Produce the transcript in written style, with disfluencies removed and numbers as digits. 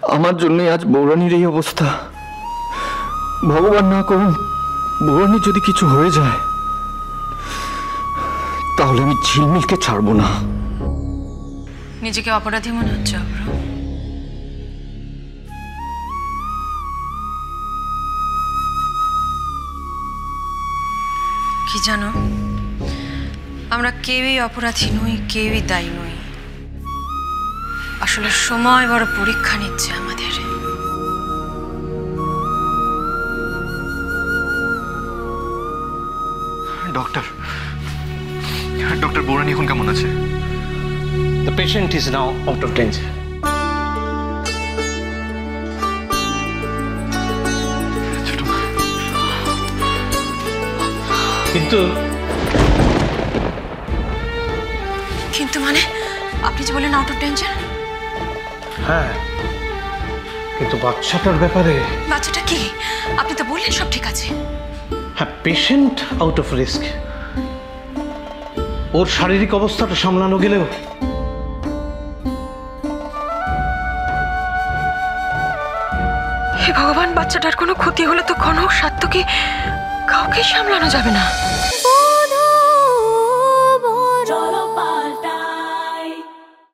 আমার জন্যই আজ বৌরানীর এই অবস্থা। ভগবান না করুন বৌরানীর যদি কিছু হয়ে যায় তাহলে আমি ঝিলমিলকে ছাড়বো না। নিজেকে অপরাধী মনে হচ্ছে অভ্র? কি জানো, আমরা কেউই অপরাধী নই, কেউই দায়ী নই। আসলে সময় বড় পরীক্ষা নিচ্ছে আমাদের। ডক্টর, ডক্টর বৌরানী এখন কেমন আছে? The patient is now out of danger. কিন্তু কিন্তু মানে আপনি যে বলেন আউট অফ ডেঞ্জার? হ্যাঁ, কিন্তু বাচ্চাটার ব্যাপারে। বাচ্চাটা কি? আপনি তো বললেন সব ঠিক আছে। হ্যাঁ, পেশেন্ট আউট অফ রিস্ক। ওর শারীরিক অবস্থাটা সামলানো গেলেও হে ভগবান, বাচ্চাটার কোনো ক্ষতি হলে তো কনক সাত্যকে কাউকে সামলানো যাবে না।